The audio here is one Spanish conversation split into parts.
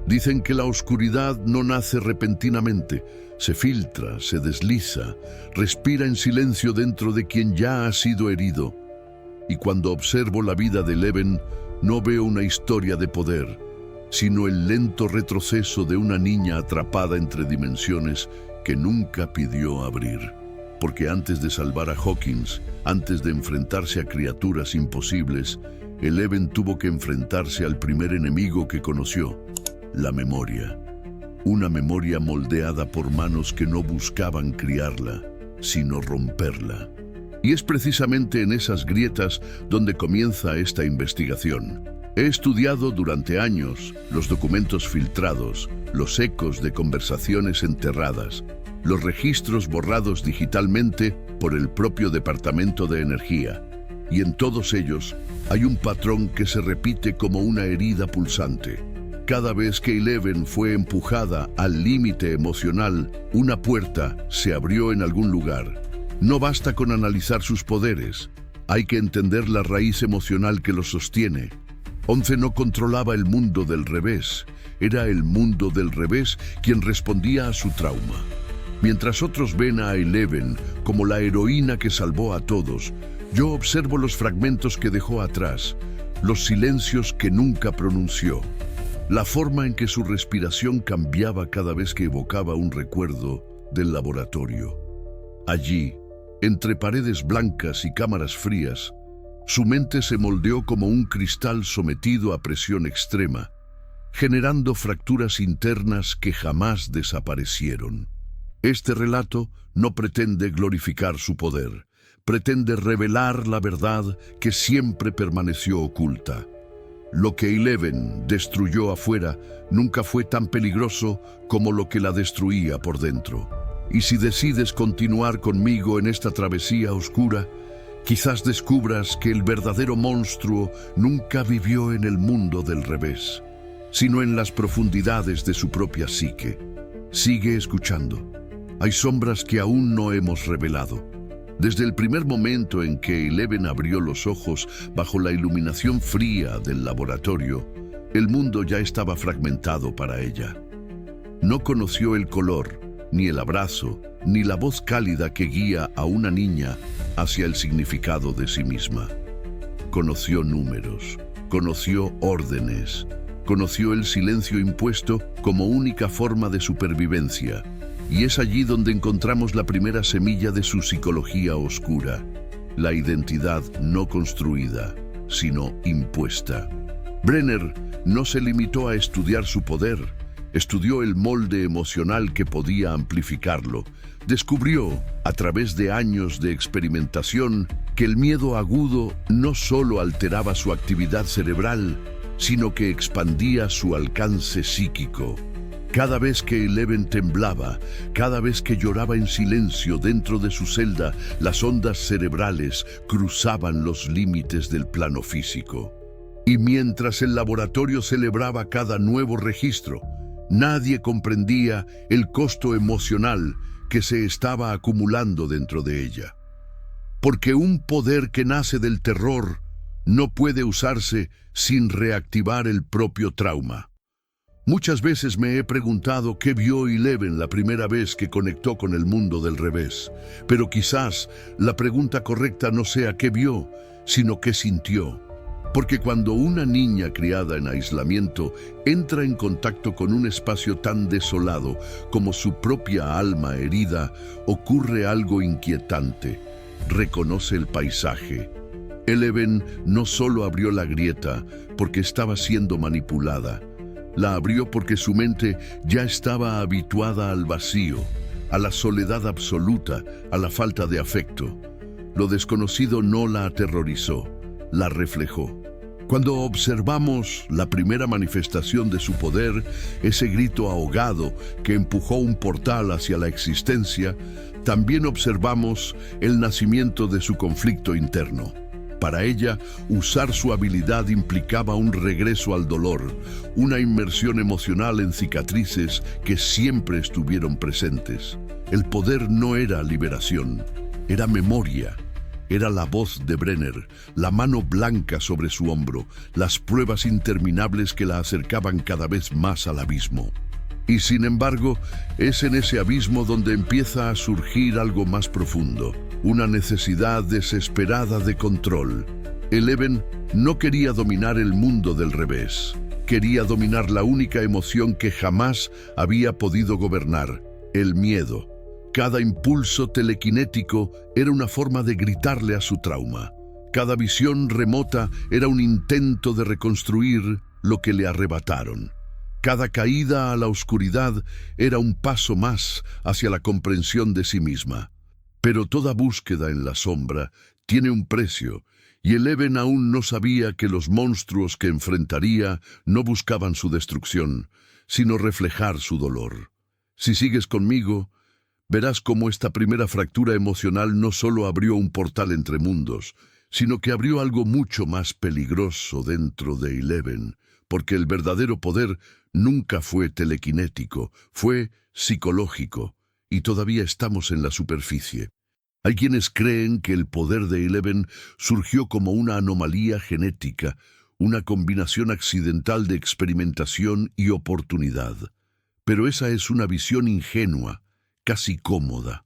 Dicen que la oscuridad no nace repentinamente, se filtra, se desliza, respira en silencio dentro de quien ya ha sido herido. Y cuando observo la vida de Eleven, no veo una historia de poder, sino el lento retroceso de una niña atrapada entre dimensiones que nunca pidió abrir. Porque antes de salvar a Hawkins, antes de enfrentarse a criaturas imposibles, Eleven tuvo que enfrentarse al primer enemigo que conoció, la memoria. Una memoria moldeada por manos que no buscaban criarla, sino romperla. Y es precisamente en esas grietas donde comienza esta investigación. He estudiado durante años los documentos filtrados, los ecos de conversaciones enterradas, los registros borrados digitalmente por el propio Departamento de Energía. Y en todos ellos hay un patrón que se repite como una herida pulsante. Cada vez que Eleven fue empujada al límite emocional, una puerta se abrió en algún lugar. No basta con analizar sus poderes, hay que entender la raíz emocional que los sostiene. 11 no controlaba el mundo del revés, era el mundo del revés quien respondía a su trauma. Mientras otros ven a Eleven como la heroína que salvó a todos, yo observo los fragmentos que dejó atrás, los silencios que nunca pronunció, la forma en que su respiración cambiaba cada vez que evocaba un recuerdo del laboratorio. Allí, entre paredes blancas y cámaras frías, su mente se moldeó como un cristal sometido a presión extrema, generando fracturas internas que jamás desaparecieron. Este relato no pretende glorificar su poder, pretende revelar la verdad que siempre permaneció oculta. Lo que Eleven destruyó afuera nunca fue tan peligroso como lo que la destruía por dentro. Y si decides continuar conmigo en esta travesía oscura, quizás descubras que el verdadero monstruo nunca vivió en el mundo del revés, sino en las profundidades de su propia psique. Sigue escuchando. Hay sombras que aún no hemos revelado. Desde el primer momento en que Eleven abrió los ojos bajo la iluminación fría del laboratorio, el mundo ya estaba fragmentado para ella. No conoció el color, ni el abrazo, ni la voz cálida que guía a una niña hacia el significado de sí misma. Conoció números, conoció órdenes, conoció el silencio impuesto como única forma de supervivencia. Y es allí donde encontramos la primera semilla de su psicología oscura, la identidad no construida, sino impuesta. Brenner no se limitó a estudiar su poder, estudió el molde emocional que podía amplificarlo. Descubrió, a través de años de experimentación, que el miedo agudo no solo alteraba su actividad cerebral, sino que expandía su alcance psíquico. Cada vez que Eleven temblaba, cada vez que lloraba en silencio dentro de su celda, las ondas cerebrales cruzaban los límites del plano físico. Y mientras el laboratorio celebraba cada nuevo registro, nadie comprendía el costo emocional que se estaba acumulando dentro de ella. Porque un poder que nace del terror no puede usarse sin reactivar el propio trauma. Muchas veces me he preguntado qué vio Eleven la primera vez que conectó con el mundo del revés, pero quizás la pregunta correcta no sea qué vio, sino qué sintió. Porque cuando una niña criada en aislamiento entra en contacto con un espacio tan desolado como su propia alma herida, ocurre algo inquietante. Reconoce el paisaje. Eleven no solo abrió la grieta porque estaba siendo manipulada, la abrió porque su mente ya estaba habituada al vacío, a la soledad absoluta, a la falta de afecto. Lo desconocido no la aterrorizó, la reflejó. Cuando observamos la primera manifestación de su poder, ese grito ahogado que empujó un portal hacia la existencia, también observamos el nacimiento de su conflicto interno. Para ella, usar su habilidad implicaba un regreso al dolor, una inmersión emocional en cicatrices que siempre estuvieron presentes. El poder no era liberación, era memoria. Era la voz de Brenner, la mano blanca sobre su hombro, las pruebas interminables que la acercaban cada vez más al abismo. Y sin embargo, es en ese abismo donde empieza a surgir algo más profundo, una necesidad desesperada de control. Eleven no quería dominar el mundo del revés, quería dominar la única emoción que jamás había podido gobernar, el miedo. Cada impulso telequinético era una forma de gritarle a su trauma. Cada visión remota era un intento de reconstruir lo que le arrebataron. Cada caída a la oscuridad era un paso más hacia la comprensión de sí misma. Pero toda búsqueda en la sombra tiene un precio, y Eleven aún no sabía que los monstruos que enfrentaría no buscaban su destrucción, sino reflejar su dolor. Si sigues conmigo, verás cómo esta primera fractura emocional no solo abrió un portal entre mundos, sino que abrió algo mucho más peligroso dentro de Eleven, porque el verdadero poder nunca fue telequinético, fue psicológico, y todavía estamos en la superficie. Hay quienes creen que el poder de Eleven surgió como una anomalía genética, una combinación accidental de experimentación y oportunidad. Pero esa es una visión ingenua, casi cómoda.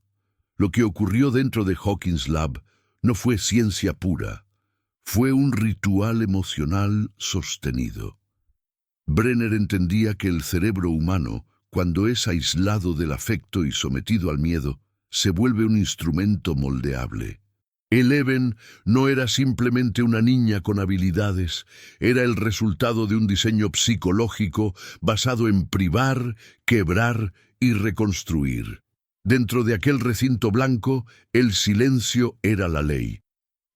Lo que ocurrió dentro de Hawkins Lab no fue ciencia pura, fue un ritual emocional sostenido. Brenner entendía que el cerebro humano, cuando es aislado del afecto y sometido al miedo, se vuelve un instrumento moldeable. Eleven no era simplemente una niña con habilidades, era el resultado de un diseño psicológico basado en privar, quebrar y reconstruir. Dentro de aquel recinto blanco, el silencio era la ley.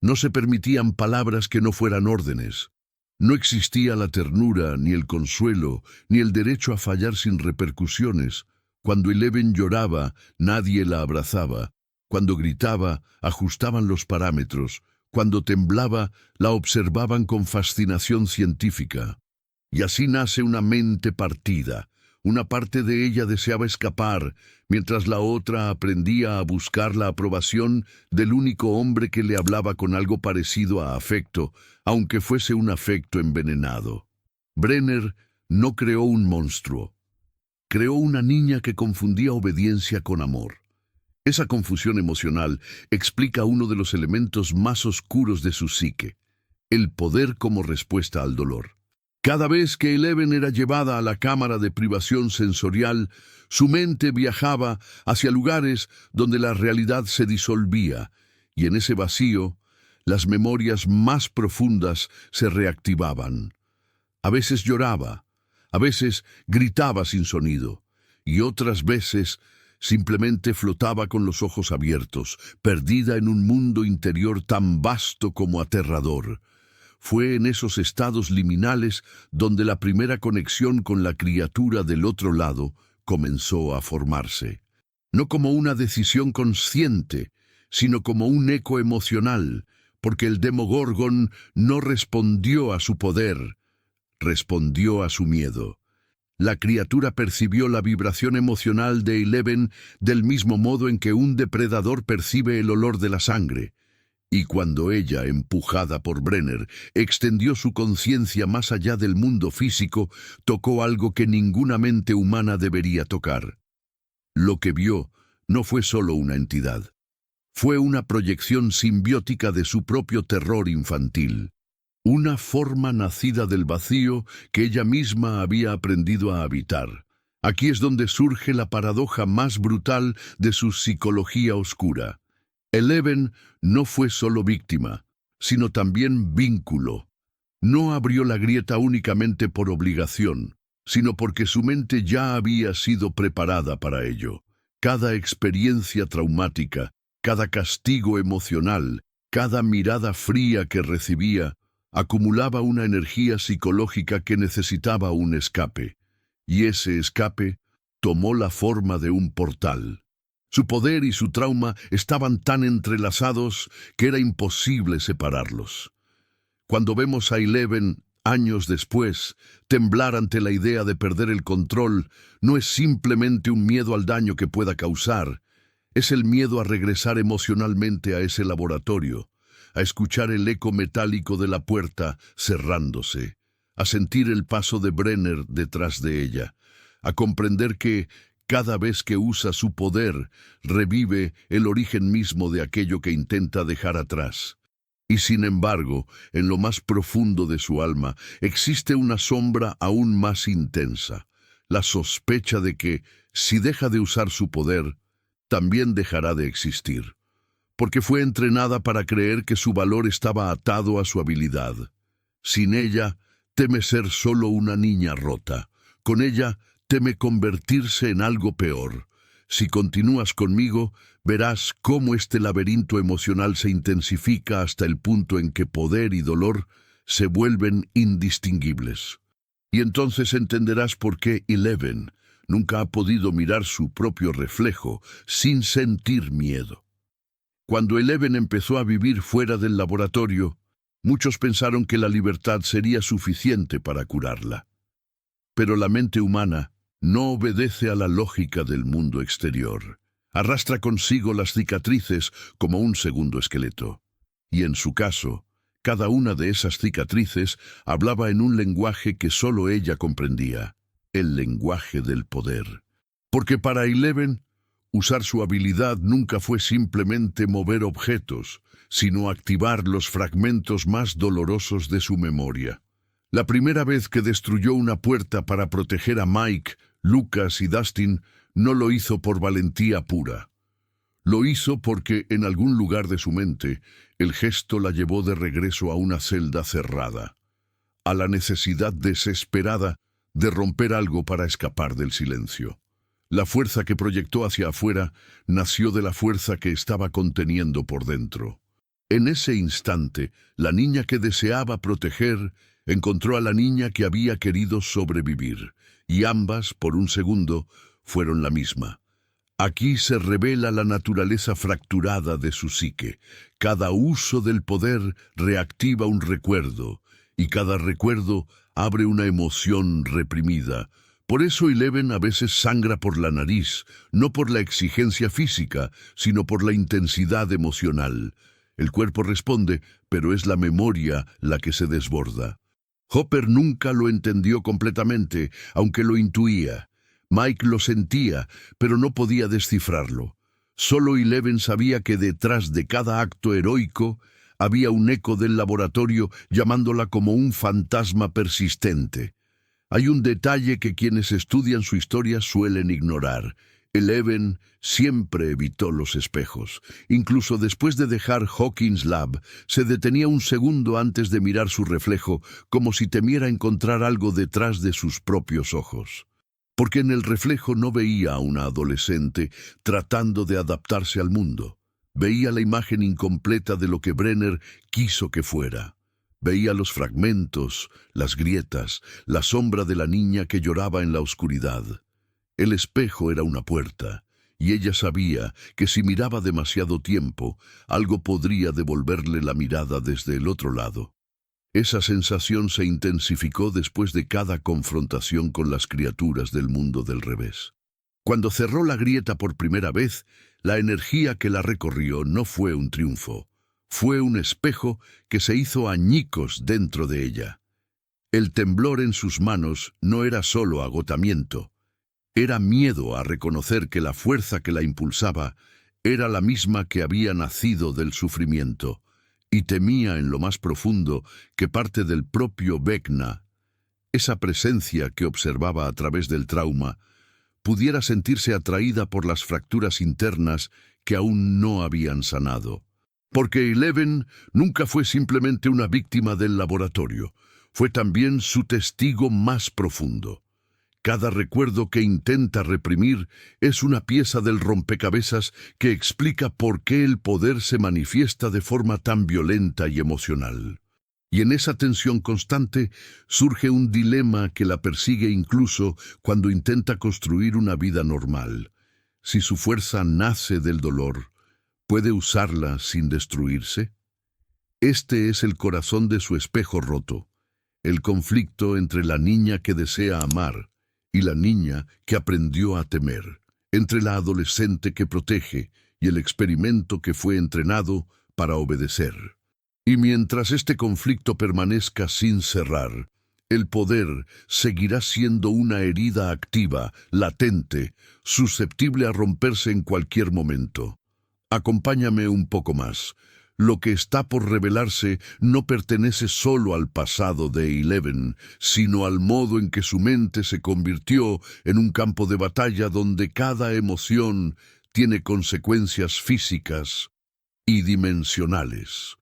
No se permitían palabras que no fueran órdenes. No existía la ternura, ni el consuelo, ni el derecho a fallar sin repercusiones. Cuando Eleven lloraba, nadie la abrazaba. Cuando gritaba, ajustaban los parámetros. Cuando temblaba, la observaban con fascinación científica. Y así nace una mente partida. Una parte de ella deseaba escapar, mientras la otra aprendía a buscar la aprobación del único hombre que le hablaba con algo parecido a afecto, aunque fuese un afecto envenenado. Brenner no creó un monstruo. Creó una niña que confundía obediencia con amor. Esa confusión emocional explica uno de los elementos más oscuros de su psique, el poder como respuesta al dolor. Cada vez que Eleven era llevada a la cámara de privación sensorial, su mente viajaba hacia lugares donde la realidad se disolvía, y en ese vacío, las memorias más profundas se reactivaban. A veces lloraba, a veces gritaba sin sonido, y otras veces simplemente flotaba con los ojos abiertos, perdida en un mundo interior tan vasto como aterrador. Fue en esos estados liminales donde la primera conexión con la criatura del otro lado comenzó a formarse. No como una decisión consciente, sino como un eco emocional, porque el Demogorgon no respondió a su poder, respondió a su miedo. La criatura percibió la vibración emocional de Eleven del mismo modo en que un depredador percibe el olor de la sangre. Y cuando ella, empujada por Brenner, extendió su conciencia más allá del mundo físico, tocó algo que ninguna mente humana debería tocar. Lo que vio no fue solo una entidad. Fue una proyección simbiótica de su propio terror infantil. Una forma nacida del vacío que ella misma había aprendido a habitar. Aquí es donde surge la paradoja más brutal de su psicología oscura. Eleven no fue solo víctima, sino también vínculo. No abrió la grieta únicamente por obligación, sino porque su mente ya había sido preparada para ello. Cada experiencia traumática, cada castigo emocional, cada mirada fría que recibía, acumulaba una energía psicológica que necesitaba un escape. Y ese escape tomó la forma de un portal. Su poder y su trauma estaban tan entrelazados que era imposible separarlos. Cuando vemos a Eleven, años después, temblar ante la idea de perder el control, no es simplemente un miedo al daño que pueda causar, es el miedo a regresar emocionalmente a ese laboratorio, a escuchar el eco metálico de la puerta cerrándose, a sentir el paso de Brenner detrás de ella, a comprender que, cada vez que usa su poder, revive el origen mismo de aquello que intenta dejar atrás. Y sin embargo, en lo más profundo de su alma, existe una sombra aún más intensa, la sospecha de que, si deja de usar su poder, también dejará de existir, porque fue entrenada para creer que su valor estaba atado a su habilidad. Sin ella, teme ser solo una niña rota. Con ella, teme convertirse en algo peor. Si continúas conmigo, verás cómo este laberinto emocional se intensifica hasta el punto en que poder y dolor se vuelven indistinguibles. Y entonces entenderás por qué Eleven nunca ha podido mirar su propio reflejo sin sentir miedo. Cuando Eleven empezó a vivir fuera del laboratorio, muchos pensaron que la libertad sería suficiente para curarla. Pero la mente humana no obedece a la lógica del mundo exterior. Arrastra consigo las cicatrices como un segundo esqueleto. Y en su caso, cada una de esas cicatrices hablaba en un lenguaje que solo ella comprendía, el lenguaje del poder. Porque para Eleven, usar su habilidad nunca fue simplemente mover objetos, sino activar los fragmentos más dolorosos de su memoria. La primera vez que destruyó una puerta para proteger a Mike, Lucas y Dustin, no lo hizo por valentía pura. Lo hizo porque, en algún lugar de su mente, el gesto la llevó de regreso a una celda cerrada, a la necesidad desesperada de romper algo para escapar del silencio. La fuerza que proyectó hacia afuera nació de la fuerza que estaba conteniendo por dentro. En ese instante, la niña que deseaba proteger encontró a la niña que había querido sobrevivir, y ambas, por un segundo, fueron la misma. Aquí se revela la naturaleza fracturada de su psique. Cada uso del poder reactiva un recuerdo, y cada recuerdo abre una emoción reprimida. Por eso Eleven a veces sangra por la nariz, no por la exigencia física, sino por la intensidad emocional. El cuerpo responde, pero es la memoria la que se desborda. Hopper nunca lo entendió completamente, aunque lo intuía. Mike lo sentía, pero no podía descifrarlo. Solo Eleven sabía que detrás de cada acto heroico había un eco del laboratorio llamándola como un fantasma persistente. Hay un detalle que quienes estudian su historia suelen ignorar. Eleven siempre evitó los espejos. Incluso después de dejar Hawkins Lab, se detenía un segundo antes de mirar su reflejo, como si temiera encontrar algo detrás de sus propios ojos. Porque en el reflejo no veía a una adolescente tratando de adaptarse al mundo. Veía la imagen incompleta de lo que Brenner quiso que fuera. Veía los fragmentos, las grietas, la sombra de la niña que lloraba en la oscuridad. El espejo era una puerta, y ella sabía que si miraba demasiado tiempo, algo podría devolverle la mirada desde el otro lado. Esa sensación se intensificó después de cada confrontación con las criaturas del mundo del revés. Cuando cerró la grieta por primera vez, la energía que la recorrió no fue un triunfo. Fue un espejo que se hizo añicos dentro de ella. El temblor en sus manos no era solo agotamiento. Era miedo a reconocer que la fuerza que la impulsaba era la misma que había nacido del sufrimiento, y temía en lo más profundo que parte del propio Vecna, esa presencia que observaba a través del trauma, pudiera sentirse atraída por las fracturas internas que aún no habían sanado. Porque Eleven nunca fue simplemente una víctima del laboratorio, fue también su testigo más profundo. Cada recuerdo que intenta reprimir es una pieza del rompecabezas que explica por qué el poder se manifiesta de forma tan violenta y emocional. Y en esa tensión constante surge un dilema que la persigue incluso cuando intenta construir una vida normal. Si su fuerza nace del dolor, ¿puede usarla sin destruirse? Este es el corazón de su espejo roto, el conflicto entre la niña que desea amar y la niña que aprendió a temer, entre la adolescente que protege y el experimento que fue entrenado para obedecer. Y mientras este conflicto permanezca sin cerrar, el poder seguirá siendo una herida activa, latente, susceptible a romperse en cualquier momento. Acompáñame un poco más. Lo que está por revelarse no pertenece solo al pasado de Eleven, sino al modo en que su mente se convirtió en un campo de batalla donde cada emoción tiene consecuencias físicas y dimensionales.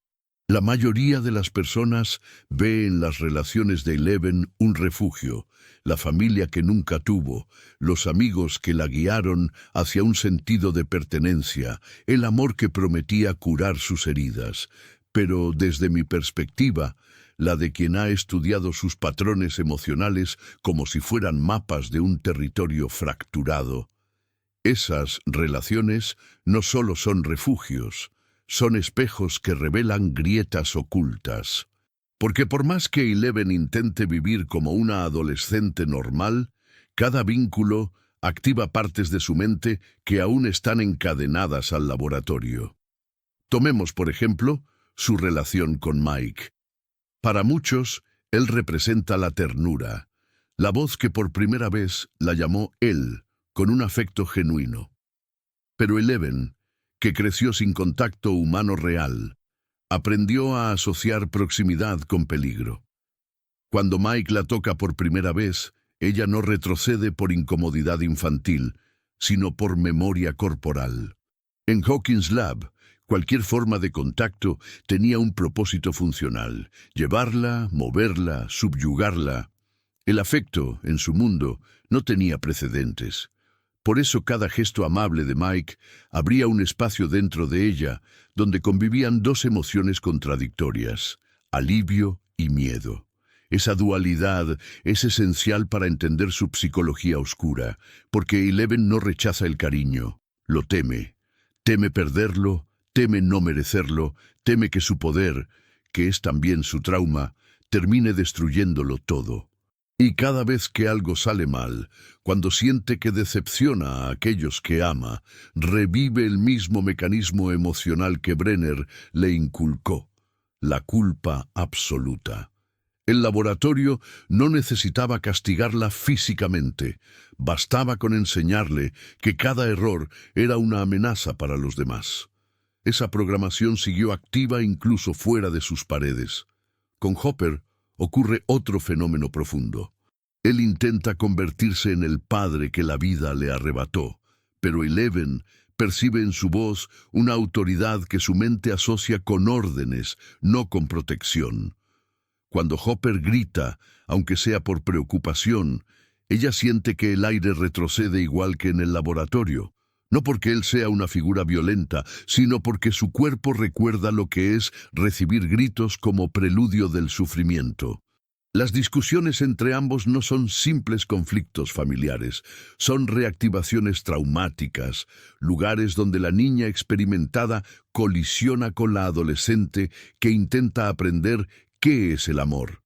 La mayoría de las personas ve en las relaciones de Eleven un refugio, la familia que nunca tuvo, los amigos que la guiaron hacia un sentido de pertenencia, el amor que prometía curar sus heridas. Pero desde mi perspectiva, la de quien ha estudiado sus patrones emocionales como si fueran mapas de un territorio fracturado, esas relaciones no solo son refugios, son espejos que revelan grietas ocultas. Porque por más que Eleven intente vivir como una adolescente normal, cada vínculo activa partes de su mente que aún están encadenadas al laboratorio. Tomemos, por ejemplo, su relación con Mike. Para muchos, él representa la ternura, la voz que por primera vez la llamó él, con un afecto genuino. Pero Eleven, que creció sin contacto humano real, aprendió a asociar proximidad con peligro. Cuando Mike la toca por primera vez, ella no retrocede por incomodidad infantil, sino por memoria corporal. En Hawkins Lab, cualquier forma de contacto tenía un propósito funcional: llevarla, moverla, subyugarla. El afecto, en su mundo, no tenía precedentes. Por eso cada gesto amable de Mike abría un espacio dentro de ella donde convivían dos emociones contradictorias: alivio y miedo. Esa dualidad es esencial para entender su psicología oscura, porque Eleven no rechaza el cariño, lo teme. Teme perderlo, teme no merecerlo, teme que su poder, que es también su trauma, termine destruyéndolo todo. Y cada vez que algo sale mal, cuando siente que decepciona a aquellos que ama, revive el mismo mecanismo emocional que Brenner le inculcó: la culpa absoluta. El laboratorio no necesitaba castigarla físicamente, bastaba con enseñarle que cada error era una amenaza para los demás. Esa programación siguió activa incluso fuera de sus paredes. Con Hopper ocurre otro fenómeno profundo. Él intenta convertirse en el padre que la vida le arrebató, pero Eleven percibe en su voz una autoridad que su mente asocia con órdenes, no con protección. Cuando Hopper grita, aunque sea por preocupación, ella siente que el aire retrocede igual que en el laboratorio. No porque él sea una figura violenta, sino porque su cuerpo recuerda lo que es recibir gritos como preludio del sufrimiento. Las discusiones entre ambos no son simples conflictos familiares, son reactivaciones traumáticas, lugares donde la niña experimentada colisiona con la adolescente que intenta aprender qué es el amor.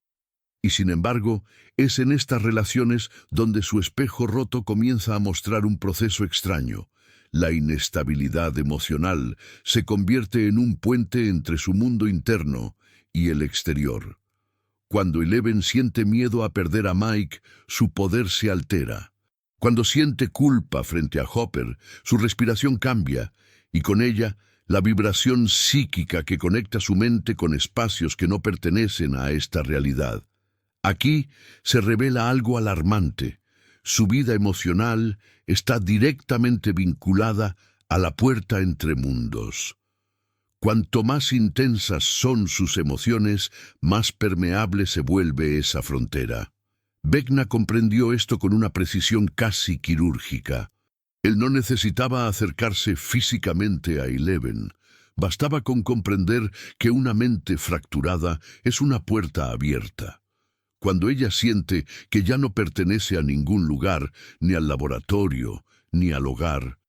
Y sin embargo, es en estas relaciones donde su espejo roto comienza a mostrar un proceso extraño. La inestabilidad emocional se convierte en un puente entre su mundo interno y el exterior. Cuando Eleven siente miedo a perder a Mike, su poder se altera. Cuando siente culpa frente a Hopper, su respiración cambia, y con ella, la vibración psíquica que conecta su mente con espacios que no pertenecen a esta realidad. Aquí se revela algo alarmante. Su vida emocional está directamente vinculada a la puerta entre mundos. Cuanto más intensas son sus emociones, más permeable se vuelve esa frontera. Vecna comprendió esto con una precisión casi quirúrgica. Él no necesitaba acercarse físicamente a Eleven. Bastaba con comprender que una mente fracturada es una puerta abierta. Cuando ella siente que ya no pertenece a ningún lugar, ni al laboratorio, ni al hogar,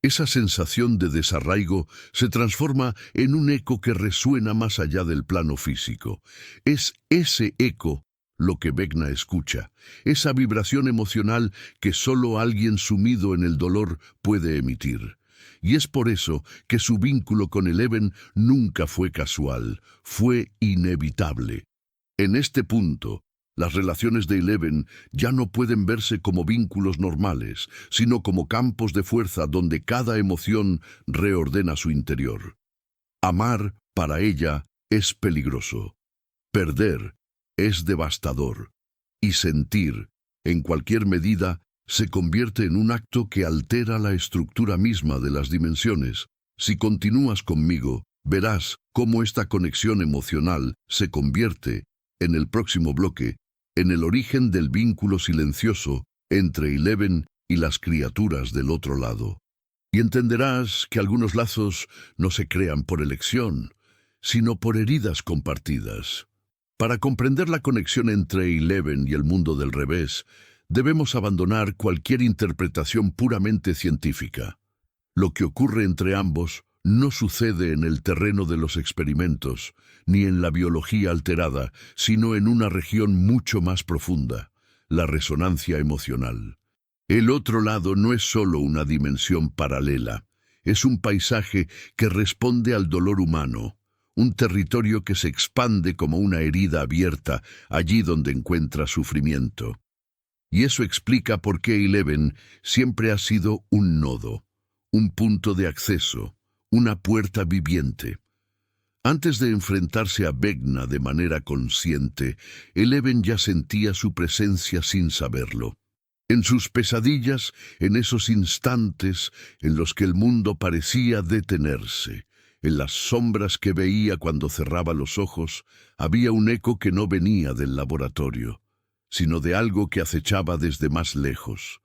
esa sensación de desarraigo se transforma en un eco que resuena más allá del plano físico. Es ese eco lo que Vecna escucha, esa vibración emocional que solo alguien sumido en el dolor puede emitir. y es por eso que su vínculo con Eleven nunca fue casual, fue inevitable. En este punto, las relaciones de Eleven ya no pueden verse como vínculos normales, sino como campos de fuerza donde cada emoción reordena su interior. Amar, para ella, es peligroso. Perder es devastador. Y sentir, en cualquier medida, se convierte en un acto que altera la estructura misma de las dimensiones. Si continúas conmigo, verás cómo esta conexión emocional se convierte, en el próximo bloque, en el origen del vínculo silencioso entre Eleven y las criaturas del otro lado. Y entenderás que algunos lazos no se crean por elección, sino por heridas compartidas. Para comprender la conexión entre Eleven y el mundo del revés, debemos abandonar cualquier interpretación puramente científica. Lo que ocurre entre ambos no sucede en el terreno de los experimentos, ni en la biología alterada, sino en una región mucho más profunda, la resonancia emocional. El otro lado no es solo una dimensión paralela, es un paisaje que responde al dolor humano, un territorio que se expande como una herida abierta allí donde encuentra sufrimiento. Y eso explica por qué Eleven siempre ha sido un nodo, un punto de acceso, una puerta viviente. Antes de enfrentarse a Vecna de manera consciente, Eleven ya sentía su presencia sin saberlo. En sus pesadillas, en esos instantes en los que el mundo parecía detenerse, en las sombras que veía cuando cerraba los ojos, había un eco que no venía del laboratorio, sino de algo que acechaba desde más lejos.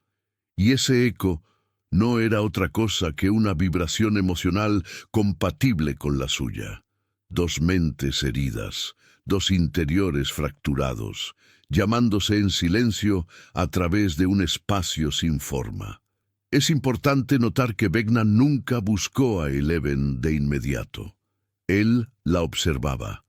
Y ese eco no era otra cosa que una vibración emocional compatible con la suya. Dos mentes heridas, dos interiores fracturados, llamándose en silencio a través de un espacio sin forma. Es importante notar que Vecna nunca buscó a Eleven de inmediato. Él la observaba,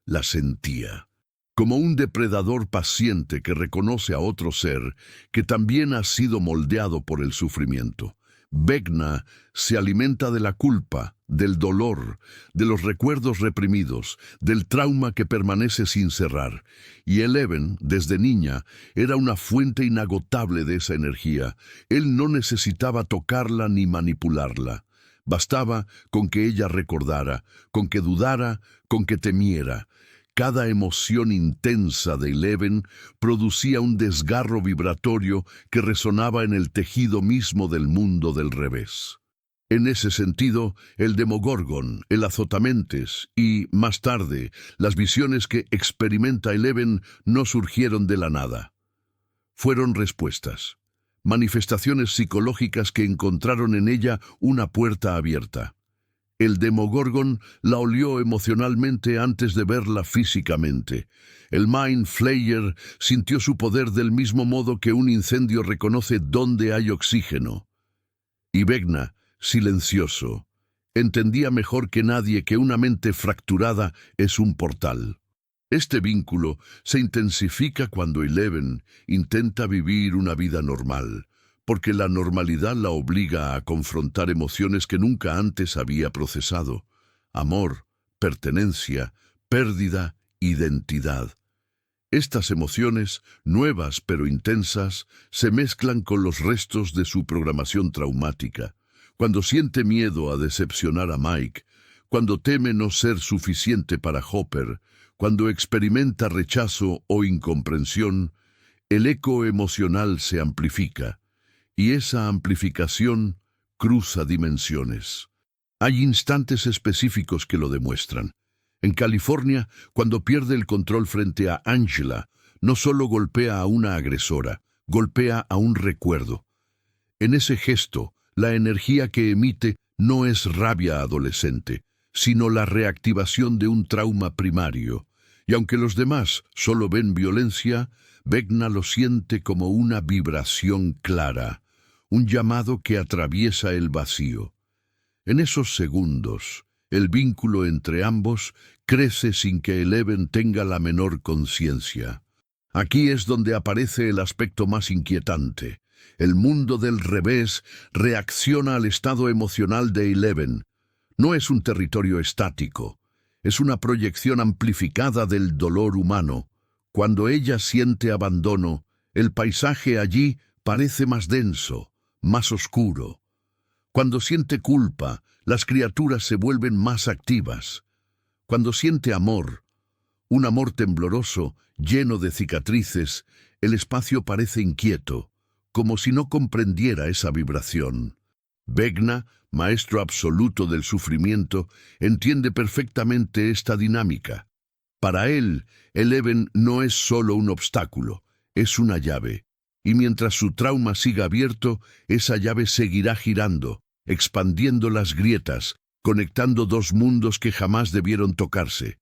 la sentía, como un depredador paciente que reconoce a otro ser que también ha sido moldeado por el sufrimiento. Vecna se alimenta de la culpa, del dolor, de los recuerdos reprimidos, del trauma que permanece sin cerrar. Y Eleven, desde niña, era una fuente inagotable de esa energía. Él no necesitaba tocarla ni manipularla. Bastaba con que ella recordara, con que dudara, con que temiera. Cada emoción intensa de Eleven producía un desgarro vibratorio que resonaba en el tejido mismo del mundo del revés. En ese sentido, el Demogorgon, el azotamentes y, más tarde, las visiones que experimenta Eleven no surgieron de la nada. Fueron respuestas, manifestaciones psicológicas que encontraron en ella una puerta abierta. El Demogorgon la olió emocionalmente antes de verla físicamente. El Mind Flayer sintió su poder del mismo modo que un incendio reconoce dónde hay oxígeno. Y Vecna, silencioso, entendía mejor que nadie que una mente fracturada es un portal. Este vínculo se intensifica cuando Eleven intenta vivir una vida normal, porque la normalidad la obliga a confrontar emociones que nunca antes había procesado: amor, pertenencia, pérdida, identidad. Estas emociones, nuevas pero intensas, se mezclan con los restos de su programación traumática. Cuando siente miedo a decepcionar a Mike, cuando teme no ser suficiente para Hopper, cuando experimenta rechazo o incomprensión, el eco emocional se amplifica. Y esa amplificación cruza dimensiones. Hay instantes específicos que lo demuestran. En California, cuando pierde el control frente a Angela, no solo golpea a una agresora, golpea a un recuerdo. En ese gesto, la energía que emite no es rabia adolescente, sino la reactivación de un trauma primario. Y aunque los demás solo ven violencia, Vecna lo siente como una vibración clara, un llamado que atraviesa el vacío. En esos segundos, el vínculo entre ambos crece sin que Eleven tenga la menor conciencia. Aquí es donde aparece el aspecto más inquietante. El mundo del revés reacciona al estado emocional de Eleven. No es un territorio estático, es una proyección amplificada del dolor humano. Cuando ella siente abandono, el paisaje allí parece más denso, más oscuro. Cuando siente culpa, las criaturas se vuelven más activas. Cuando siente amor, un amor tembloroso, lleno de cicatrices, el espacio parece inquieto, como si no comprendiera esa vibración. Vecna, maestro absoluto del sufrimiento, entiende perfectamente esta dinámica. Para él, Eleven no es solo un obstáculo, es una llave. Y mientras su trauma siga abierto, esa llave seguirá girando, expandiendo las grietas, conectando dos mundos que jamás debieron tocarse.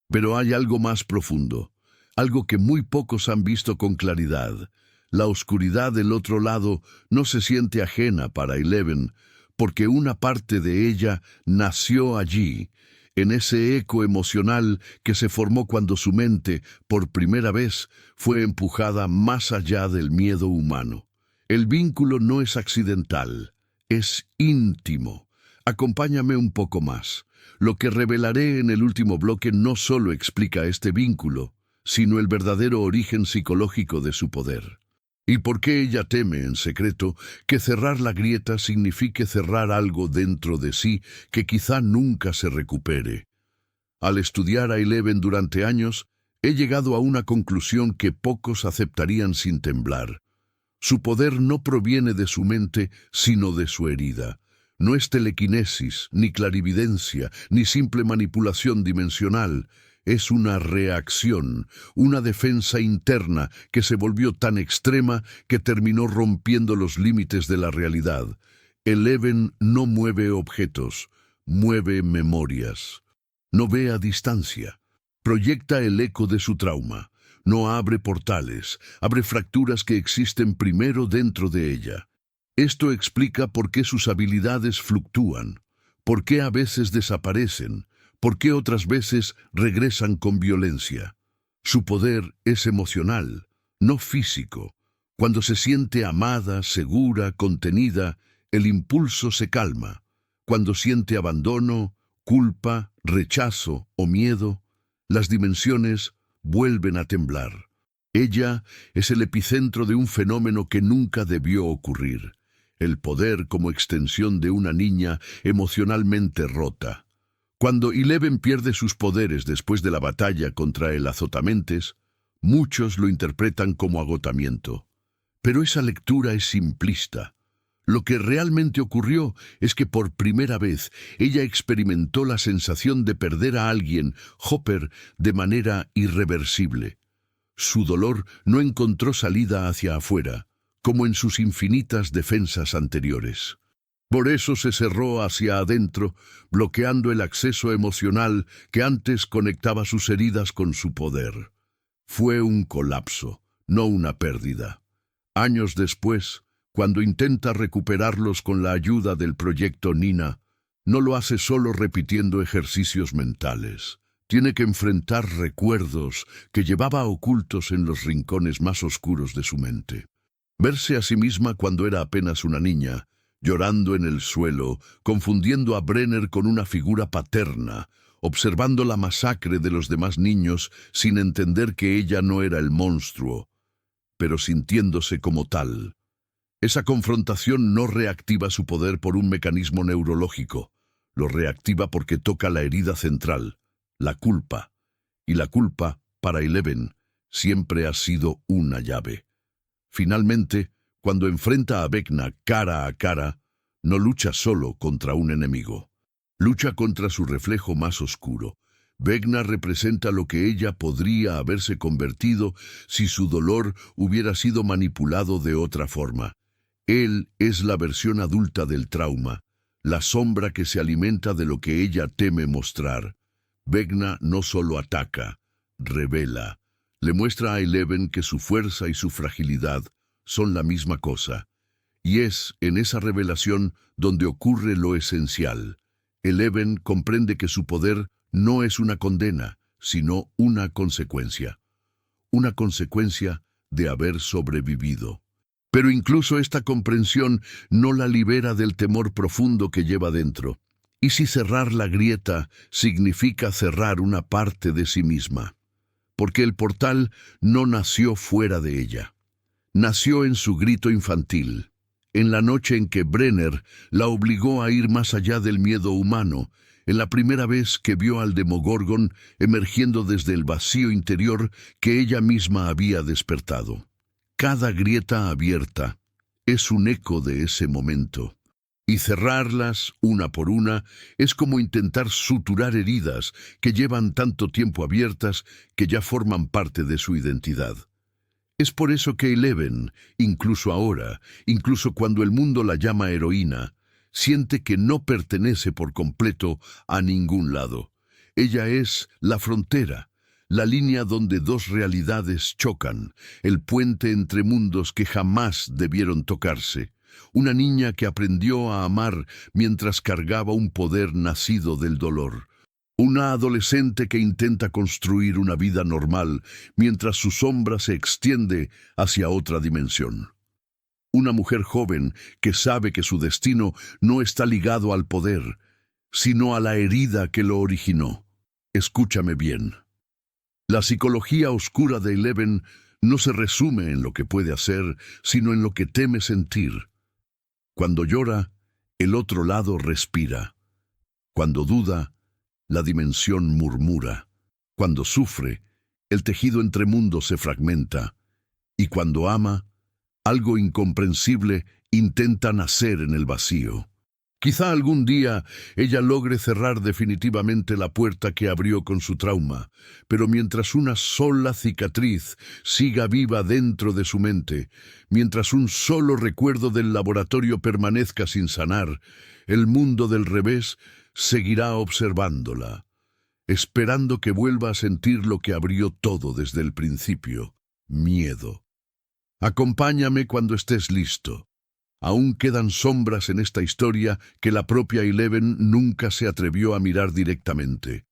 Pero hay algo más profundo, algo que muy pocos han visto con claridad. La oscuridad del otro lado no se siente ajena para Eleven, porque una parte de ella nació allí, en ese eco emocional que se formó cuando su mente, por primera vez, fue empujada más allá del miedo humano. El vínculo no es accidental, es íntimo. Acompáñame un poco más. Lo que revelaré en el último bloque no solo explica este vínculo, sino el verdadero origen psicológico de su poder. ¿Y por qué ella teme, en secreto, que cerrar la grieta signifique cerrar algo dentro de sí que quizá nunca se recupere? Al estudiar a Eleven durante años, he llegado a una conclusión que pocos aceptarían sin temblar. Su poder no proviene de su mente, sino de su herida. No es telequinesis, ni clarividencia, ni simple manipulación dimensional. Es una reacción, una defensa interna que se volvió tan extrema que terminó rompiendo los límites de la realidad. Eleven no mueve objetos, mueve memorias. No ve a distancia. Proyecta el eco de su trauma. No abre portales, abre fracturas que existen primero dentro de ella. Esto explica por qué sus habilidades fluctúan, por qué a veces desaparecen, por qué otras veces regresan con violencia. Su poder es emocional, no físico. Cuando se siente amada, segura, contenida, el impulso se calma. Cuando siente abandono, culpa, rechazo o miedo, las dimensiones vuelven a temblar. Ella es el epicentro de un fenómeno que nunca debió ocurrir. El poder como extensión de una niña emocionalmente rota. Cuando Eleven pierde sus poderes después de la batalla contra el Azotamentes, muchos lo interpretan como agotamiento. Pero esa lectura es simplista. Lo que realmente ocurrió es que por primera vez ella experimentó la sensación de perder a alguien, Hopper, de manera irreversible. Su dolor no encontró salida hacia afuera, como en sus infinitas defensas anteriores. Por eso se cerró hacia adentro, bloqueando el acceso emocional que antes conectaba sus heridas con su poder. Fue un colapso, no una pérdida. Años después, cuando intenta recuperarlos con la ayuda del proyecto Nina, no lo hace solo repitiendo ejercicios mentales. Tiene que enfrentar recuerdos que llevaba ocultos en los rincones más oscuros de su mente. Verse a sí misma cuando era apenas una niña, llorando en el suelo, confundiendo a Brenner con una figura paterna, observando la masacre de los demás niños sin entender que ella no era el monstruo, pero sintiéndose como tal. Esa confrontación no reactiva su poder por un mecanismo neurológico, lo reactiva porque toca la herida central, la culpa. Y la culpa, para Eleven, siempre ha sido una llave. Finalmente, cuando enfrenta a Vecna cara a cara, no lucha solo contra un enemigo. Lucha contra su reflejo más oscuro. Vecna representa lo que ella podría haberse convertido si su dolor hubiera sido manipulado de otra forma. Él es la versión adulta del trauma, la sombra que se alimenta de lo que ella teme mostrar. Vecna no solo ataca, revela. Le muestra a Eleven que su fuerza y su fragilidad son la misma cosa. Y es en esa revelación donde ocurre lo esencial. Eleven comprende que su poder no es una condena, sino una consecuencia. Una consecuencia de haber sobrevivido. Pero incluso esta comprensión no la libera del temor profundo que lleva dentro. ¿Y si cerrar la grieta significa cerrar una parte de sí misma? Porque el portal no nació fuera de ella. Nació en su grito infantil, en la noche en que Brenner la obligó a ir más allá del miedo humano, en la primera vez que vio al Demogorgon emergiendo desde el vacío interior que ella misma había despertado. Cada grieta abierta es un eco de ese momento. Y cerrarlas, una por una, es como intentar suturar heridas que llevan tanto tiempo abiertas que ya forman parte de su identidad. Es por eso que Eleven, incluso ahora, incluso cuando el mundo la llama heroína, siente que no pertenece por completo a ningún lado. Ella es la frontera, la línea donde dos realidades chocan, el puente entre mundos que jamás debieron tocarse. Una niña que aprendió a amar mientras cargaba un poder nacido del dolor. Una adolescente que intenta construir una vida normal mientras su sombra se extiende hacia otra dimensión. Una mujer joven que sabe que su destino no está ligado al poder, sino a la herida que lo originó. Escúchame bien. La psicología oscura de Eleven no se resume en lo que puede hacer, sino en lo que teme sentir. Cuando llora, el otro lado respira. Cuando duda, la dimensión murmura. Cuando sufre, el tejido entre mundos se fragmenta. Y cuando ama, algo incomprensible intenta nacer en el vacío. Quizá algún día ella logre cerrar definitivamente la puerta que abrió con su trauma, pero mientras una sola cicatriz siga viva dentro de su mente, mientras un solo recuerdo del laboratorio permanezca sin sanar, el mundo del revés seguirá observándola, esperando que vuelva a sentir lo que abrió todo desde el principio: miedo. Acompáñame cuando estés listo. Aún quedan sombras en esta historia que la propia Eleven nunca se atrevió a mirar directamente.